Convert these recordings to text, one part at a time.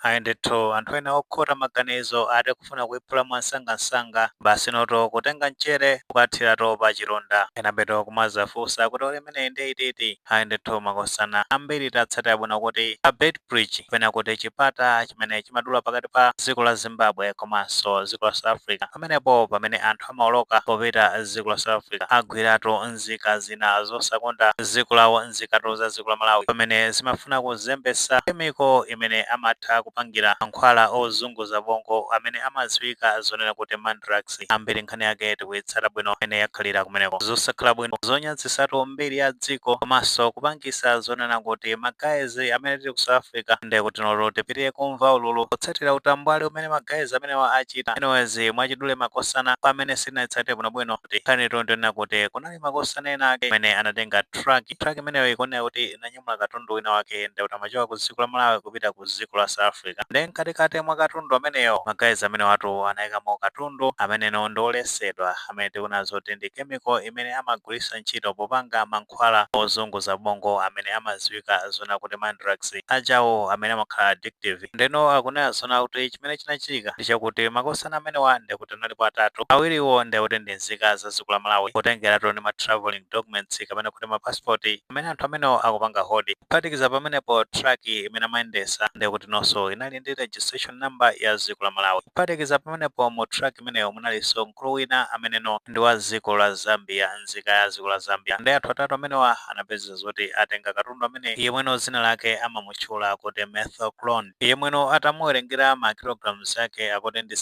ayendetho anthu ena okhota maganizo ati kufuna kuiphula mwansangasanga basi noto kutenga mchere kukathirato pa chilonda enabeto kumazafunsa kuti imeneyi ndi ititi ayendetho makosana ambiri tatsatira bwino kuti a Beitbridge kapena kuti chipata chimene chimadula pakati pa dziko la Zimbabwe komanso dziko la South Africa pamenepo pamene anthu amawoloka popita dziko la South Africa agwiratu nzika zina zosakonda dziko lawo nzikatu za dziko la Malawi pamene zimafuna kuzembesa kemiko imene amatha kupangira mankhwala ozunguza bongo amene amadziwika zonena kuti mandrax ambiri nkhani yake tikuyitsata bwino imene yakhalira kumeneko zosakhala bwino zonyazisatu mbiri ya dziko komanso kupangisa zonena kuti magazi amene tili ku South Africa ndi kuti nolo tipitire kumva ululu kutsatira utambwali umene magazi amenewa achita enowezi mwachidule makosana pamene sinayitsate bwinobwino kuti nkhani tonena kuti kunali makosana ena ake amene anatenga truck imeneyo ikonera kuti inanyamula katundu wina wake ndi kuti amachoka ku dziko la Malawi kupita ku dziko la South Africa ndi mkatikati mwa katundu ameneyo magazi amene watu anayikamo katundu ameneno ndi olesedwa amene tikuona zoti ndi chemical imene amagwiritsa ntchito popanga mankhwala ozunguza bongo amene amadziwika zona kuti mandrax ajawo amene amakhala addictive ndeno akunena zona kuti chimene chinachitika ndi chakuti makosana amenewa ndi kuti analipo atatu awiriwo ndi kuti ndi nzika za dziko la Malawi kutengeratu ndi ma traveling documents kapena kuti ma passport amene anthu amenewo akupanga hodi kuphatikiza pamenepo truck imene amayendesa ndi kuti nonso inali ndi registration number ya dziko la Malawi kuphatikiza pamenepo mu truck imeneyo munalinso mkulu wina ameneno ndi wa dziko la Zambia nzika ya dziko la Zambia ndi anthu atatu amenewa anapeza zoti atenga katundu amene yemweno dzina lake amamutchula kuti methoclone yemweno atamuwerengera ma kilograms ake akuti ndi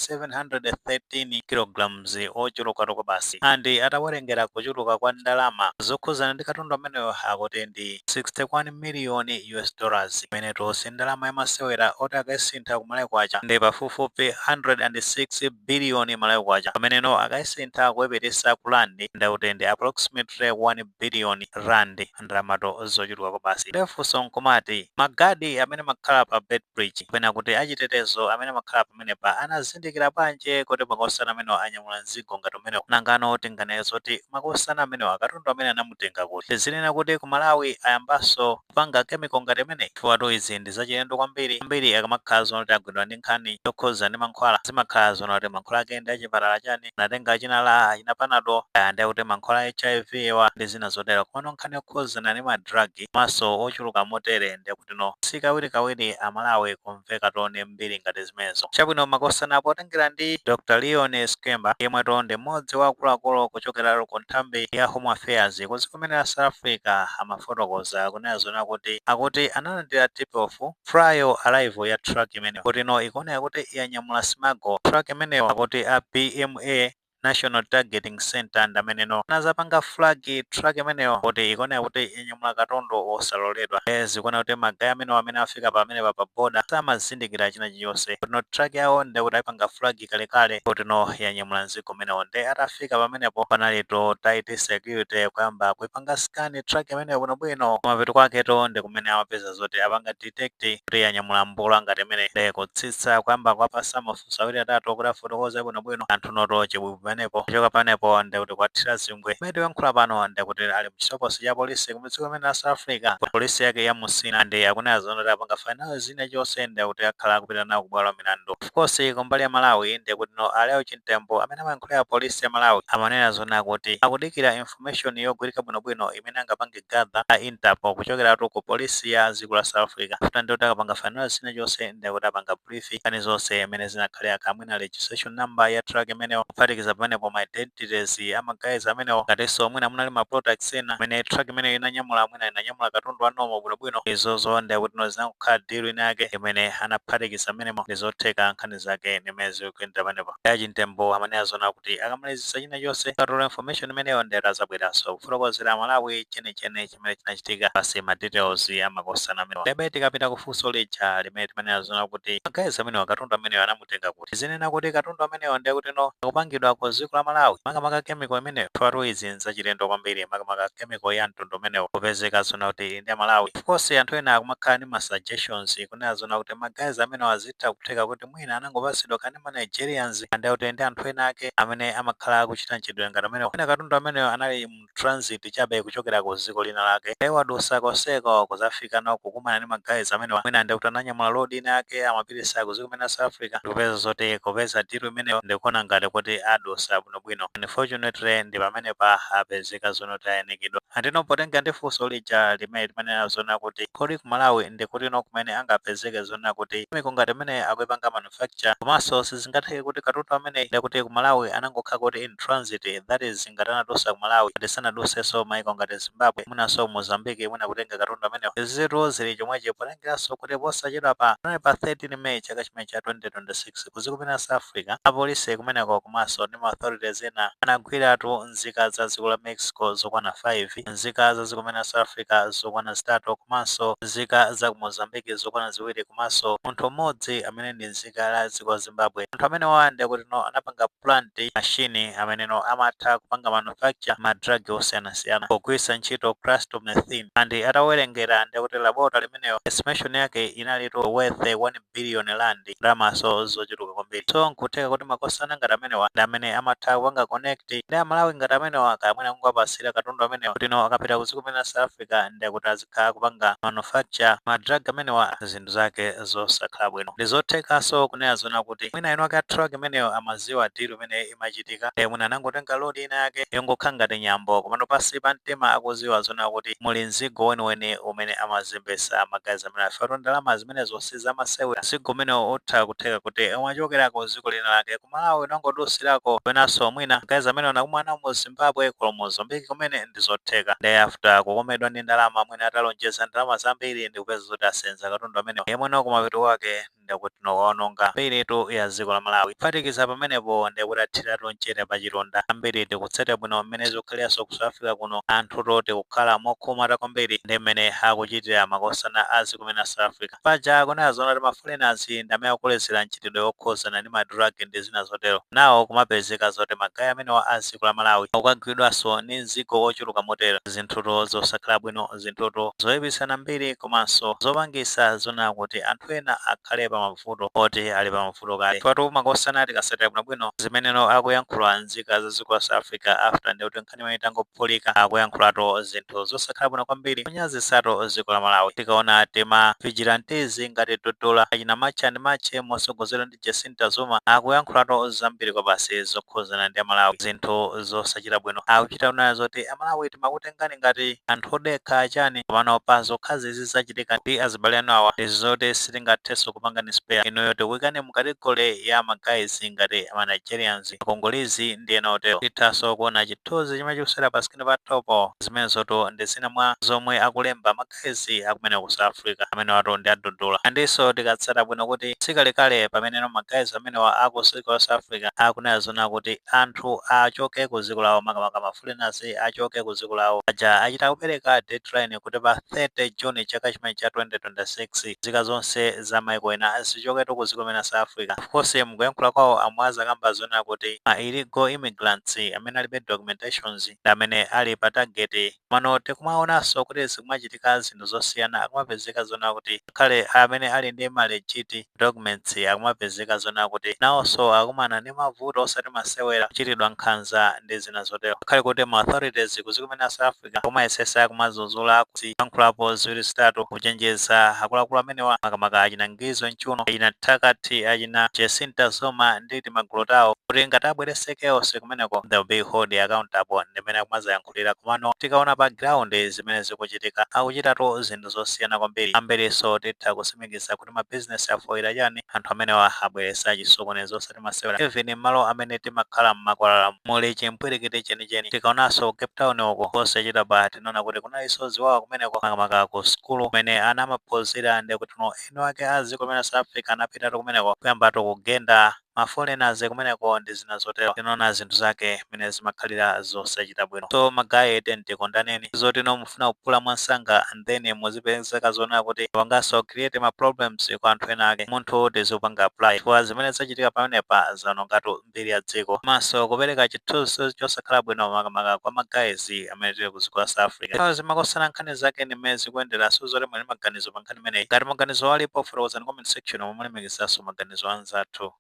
713 kilograms ochulukatuko basi andi atawerengera kuchuluka kwa ndalama zokhuzana ndi katundu ameneyo akuti ndi 61 million US dollars imene tonse ndalama yamasewera oti akaisintha kumalawi kwacha ndi pafupifupi 106 billion malawi kwacha pameneno akaisintha kuyipitisa ku randi ndakuti ndi approximately 1 billion rand ndalamato zochuluka basi lefunso nkumati magadi amene makhala pa Beitbridge kapena kuti achitetezo amene makhala pamenepa anazindikira bwanji kuti makosana amenewa anyamula mzigo ngati umenewo nangano tinganene zoti makosana amenewa katundu amene anamutenga kuti zinena kuti ku Malawi ayambanso kupanga chemical ngati imene chifukwa izi ndi zachilendo kwambiri akamakhala zonoti agwidwa ndi nkhani yokhuza ndi mankhwala zimakhala zonoti mankhwala ake ndi achipatala chani natenga china la achina panado ndi kuti mankhwala HIV ewa ndi zina zotero komano nkhani yokhuzana ndi madrug maso ochuluka motere ndi kuti no sikawirikawiri amalawi kumveka tone mbiri ngati zimenezo chabwino makosana potengera ndi Dr. Leon Skemba yemweto ndi mmodzi wa akuluakulu kuchokera ku nthambi ya Home Affairs kuzikomera South Africa amafotokoza kunena zona kuti akuti analandira tip of trial arrival ya truck imeneyo kuti no ikuoneka kuti yanyamula smuggle truck imeneyo akuti a PMA National Targeting Center ndameneno nazapanga flag truck imeneyo kuti ikuoneka kuti inyamula katundu osaloledwa zikuona kuti magaya amenewo amene afika pamene pa boda samazindikira china chilichonse kuti no truck yawo ndi kuti ayipanga flag kalekale kuti no yanyamula mzigo umenewo ndi atafika pamenepo panalito tight security kuyamba kuipanga scan truck imeneyo bwinobwino kumapeto kwaketo ndi kumene amapeza zoti apanga detect kuti yanyamula mbula ngati imene ndi kutsitsa kuyamba kwapasa mafunso awiri atatu kuti afotokoze bwinobwino anthu noto chibwibwi panepo kuchoka panepo ndi kuti kwathira zingwe mene yankhula pano ndi kuti ali mchisokosi cha polisi kumdziko limene la South Africa polisi yake ya Musina ndi akunena zonoti apanga final zina chonse ndi kuti akhala akupita nawo ku bwalo la milandu of course kumbali ya Malawi ndi kuti no Aleo Chintembo amene amayankhulira polisi ya Malawi amanena zona kuti akudikira information yogwirika bwinobwino imene angapange gather a Interpol kuchokera ku polisi ya dziko la South Africa kuti ndi kuti akapanga final zina chonse ndi kuti apanga brief kani zonse imene zinakhalira kamwina registration number ya truck imeneyo kuphatikiza pamenepo ma identities amagazi amenewo ngatinso mwina munali ma products ena imene truck imeneyo inanyamula mwina inanyamula katundu anomo bwinobwino izozo ndi kuti no zinakukhala deal ina yake imene anaphatikiza amenemo ndi zotheka nkhani zake nimene zikuyendera panepo Chintembo amanena zona kuti akamalizisa china chonse katola information imeneyo ndi azabweranso kufotokozera Malawi chenicheni chimene chinachitika pasi ma details amakosana amenewa tebe tikapita kufunso lija limene timanena zona kuti magazi amenewo katundu ameneyo anamutenga kuti zinena kuti katundu ameneyo ndi kuti no kupangidwa ku dziko la Malawi makamaka chemical imene twatu izi nzachilendo kwambiri makamaka chemical ya mtundu umenewo kupezeka zona kuti ndi Malawi. Of course anthu ena akumakhala ndi ma suggestions kunena zona kuti magazi amene azitha kutheka kuti mwina anangopasidwa kani ma Nigerians ande kuti ndi anthu ena ake amene amakhala akuchita nchidwe ngati amenewo. Mwina katundu amenewo anali mu transit chabe kuchokera ku dziko lina lake iwo adusa koseko kuzafika nawo kukumana ndi magazi amenewa mwina ande kuti ananyamula load ina ake amapitisa ku dziko la South Africa ndikupeza zoti kupeza tiru imeneyo ndikuona ngati kuti adusa bwinobwino. Unfortunately ndi pamene pa apezeka zona tayenekedwa andino potenga ndi funso lija limene zona kuti kodi ku Malawi ndikuti no kumene angapezeke zona kuti chemical ngati imene akuipanga manufacture komanso sizingatheke kuti katundu amene ndikuti ku Malawi anangokhala kuti in transit, that is ngati anadusa ku Malawi sanadusenso maiko ngati Zimbabwe mwinanso Mozambique mwina kutenga katundu amenewo. Izitu zili chomwechi potengeranso kuti posachedwa pa 13 May chaka chimene cha 2026 ku dziko la South Africa apolisi kumeneko komanso ndi ma authorities ena anagwiratu nzika za dziko la Mexico zokwana 5, nzika za dziko la South Africa zokwana 3 komanso nzika za ku Mozambique zokwana 2 komanso munthu mmodzi amene ndi nzika la dziko la Zimbabwe. Anthu amene wande kuti no anapanga plant machine amene no amatha kupanga manufacture ma drug osiyanasiyana pogwiritsa ntchito clastomethine andi atawerengera ndi kuti laboratory limeneyo estimation yake inalitu worth 1 billion rand ndalamaso zochuluka kwambiri. So nkutheka kuti makosana ngati amenewa ndi amene amatha kupanga connect ndi Amalawi ngati amenewa kamwene kungapasira katundu amenewa kuti no akapita ku dziko la South Africa ndi kuti azikhala kupanga manufacture ma drug amenewa zinthu zake zosakhala bwino. Ndizothekanso kunena zona kuti mwina ino aka truck imeneyo amaziwa deal imene imachitika mwina anangotenga load ina yake yongokhala ngati nyambo komano pasi pa mtima akuziwa zona kuti muli mzigo weniweni umene amazembesa magazi amene afatu ndalama zimene zonse zamasewera mzigo umene utha kutheka kuti umachokera ku dziko lina lake ku Malawi nangodusirako penanso mwina magazi amene anakumana mu Zimbabwe ku Mozambique kumene ndizotheka ndi after kukomedwa ndi ndalama mwina atalonjeza ndalama zambiri ndi kupeza zoti asenza katundu amene yemwe no kumapeto wake ndikuti nowaononga mbiritu ya dziko la Malawi. Kuphatikiza pamenepo ndikuti athiratu mchere pa chilonda ambiri tikutsata bwino mmene zikukhalanso ku South Africa kuno anthu toti kukhala mokhumata kwambiri ndi mmene akuchitira makosana a dziko la South Africa. Paja kunena zona kuti ma foreigners ndi amene akulesera mchitidwe wokhuzana ndi ma drug ndi zina zotero nawo kumapezeka zoti magayi amenewa a dziko la Malawi akukagwidwanso ndi mzigo ochuluka motero zinthuto zosakhala bwino zinthuto zoyipitsana mbiri komanso zopangisa zona kuti anthu ena akhale pa mavuto oti ali pa mavuto kale. Patu makosana tikasatira bwinobwino zimeneno akuyankhula nzika za dziko la South Africa after ndi kuti nkhani imene itangophulika akuyankhulato zinthu zosakhala bwino kwambiri kunyazisatu dziko la Malawi. Tikaona tema vigilantes ngati Dodola achina Macha ndi Mache mosogozedwa ndi Jacinta Zuma akuyankhulato zambiri kwa basi zokhuzana ndi Malawi zinthu zosachita bwino akuchita kunena zoti Amalawi timakutengani ngati anthu odekha chani komano pa zokhazi zizachitika ndi azibale anu awa ndizoti sitingathenso kupangani spare inuyo tikuikani mukategole ya magazi ngati ama Nigerians Akongolezi ndi ena otero. Tithanso kuona chithunzi chimene chikusera pa skrini pa topo zimene zoto ndi zina mwa zomwe akulemba magazi akumene ku South Africa amene wato ndi adodola andinso tikatsata bwino kuti sikalekale pamene no magazi amene wa aku dziko la South Africa akunena zona kuti anthu achoke ku dziko lawo makamaka ma foreigners achoke ku dziko lawo aja achita kupereka deadline kuti pa 30 June chaka chimene cha 2026 zika zonse za maiko ena zichoketu ku dziko la South Africa. Of course mukuyankhula kwawo amwaza kamba zona kuti ma illegal immigrants amene alibe documentations ndi amene ali pa target mano tikumaonanso kuti zikumachitika zinthu zosiyana akumapezeka zona kuti khale amene ali ndi ma legit documents akumapezeka zona kuti nawonso akumana ndi mavuto osati masewera kuchitidwa nkhanza ndi zina zotero khale kuti ma authorities ku dziko la South Africa kumayesesa kumazuzula kuyankhulapo ziwiri zitatu kuchenjeza akuluakulu amenewa makamaka achina Ngizo Nchuno achina Takati achina Jacinta Zuma ndi magulu awo kuti ngati abwereseke onse kumeneko they will be held accountable ndi mmene akumazayankhulira komano tikaona pa ground zimene zikuchitika akuchitatu zinthu zosiyana kwambiri ambiriso titha kusimikiza kuti ma business afoira chani anthu amenewa abweresa chisokonezo osati masewera even malo amene timakhala mmakwalala muli chimpwirikiti chenicheni tikaonanso Cape Town uko posachita pa tinaona kuti kunalinso ziwawa kumeneko makamaka ku skulu kumene ana amaphunzira ndi kuti eno ake a dziko la South Africa anapitatu kumeneko kuyambatu kugenda ma foreigners kumeneko ndi zina zotero tinaona zinthu zake mene zimakhalira zosachita bwino. So magayi tikondaneni zoti mufuna kuphula mwansanga and then muzipezeka zoona kuti wangaso create ma problems kwa anthu ena ake munthu tizipanga apply kwa zimene zachitika pamenepa zanongatu mbiri ya dziko maso kupereka chithunzi chosakhala bwino makamaka kwa magayizi amene tili ku dziko la South Africa. Zimakosana nkhani zake ndi mmene zikuyendera suzoti muli maganizo pa nkhani imeneyi ngati maganizo alipo fotokozani comment section momwe mulemekeza maganizo anzathu.